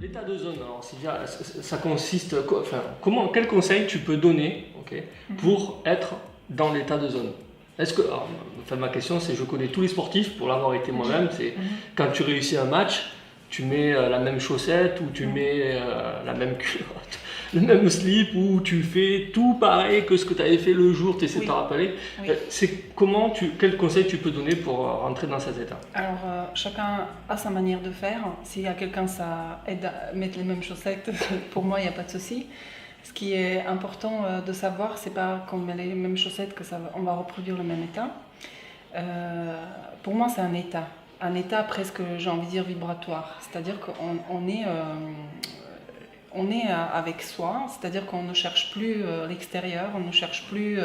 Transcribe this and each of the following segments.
L'état de zone, alors Sylvia, ça consiste, enfin, quel conseil tu peux donner, ok, pour être dans l'état de zone? Est-ce que, alors, enfin, ma question c'est, je connais tous les sportifs pour l'avoir été moi-même, c'est quand tu réussis un match, tu mets la même chaussette ou tu mets la même culotte, le même slip ou tu fais tout pareil que ce que tu avais fait le jour, tu essaies de te rappeler. C'est quel conseil tu peux donner pour rentrer dans cet état? Alors, chacun a sa manière de faire. S'il y a quelqu'un, ça aide à mettre les mêmes chaussettes, pour moi, il n'y a pas de souci. Ce qui est important de savoir, c'est pas quand on met les mêmes chaussettes on va reproduire le même état. Pour moi, c'est un état presque, j'ai envie de dire, vibratoire. C'est-à-dire qu'on est, avec soi, c'est-à-dire qu'on ne cherche plus l'extérieur, on ne cherche plus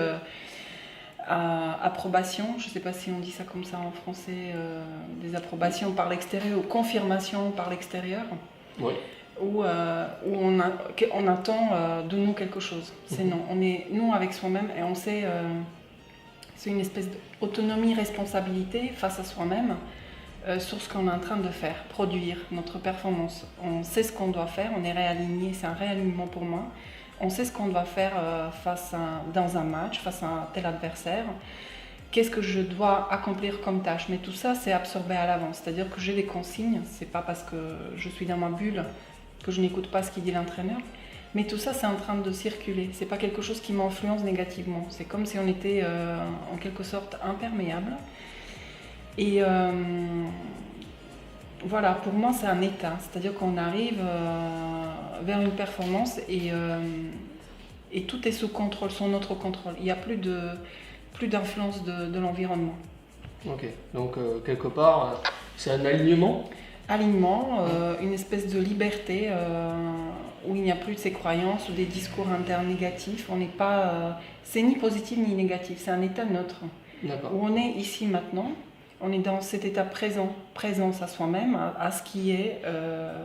approbation, je ne sais pas si on dit ça comme ça en français, des approbations par l'extérieur ou confirmation par l'extérieur. Oui. Où on attend de nous quelque chose. C'est non, on est nous avec soi-même et on sait, c'est une espèce d'autonomie, responsabilité face à soi-même sur ce qu'on est en train de faire, produire notre performance. On sait ce qu'on doit faire, on est réaligné, c'est un réalignement pour moi. On sait ce qu'on doit faire dans un match, face à un tel adversaire. Qu'est-ce que je dois accomplir comme tâche? Mais tout ça, c'est absorbé à l'avance. C'est-à-dire que j'ai des consignes, c'est pas parce que je suis dans ma bulle que je n'écoute pas ce qu'il dit l'entraîneur. Mais tout ça, c'est en train de circuler. C'est pas quelque chose qui m'influence négativement. C'est comme si on était en quelque sorte imperméable. Et voilà, pour moi, c'est un état. C'est-à-dire qu'on arrive vers une performance et tout est sous contrôle, sous notre contrôle. Il n'y a plus d'influence de l'environnement. Ok, donc quelque part, c'est un alignement. Alignement, une espèce de liberté où il n'y a plus de ces croyances ou des discours internes négatifs. On n'est pas, c'est ni positif ni négatif, c'est un état neutre. Où on est ici maintenant, on est dans cet état présence à soi-même, à ce qui est,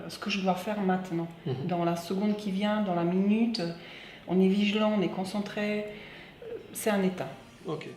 ce que je dois faire maintenant. Dans la seconde qui vient, dans la minute, on est vigilant, on est concentré, c'est un état. Ok.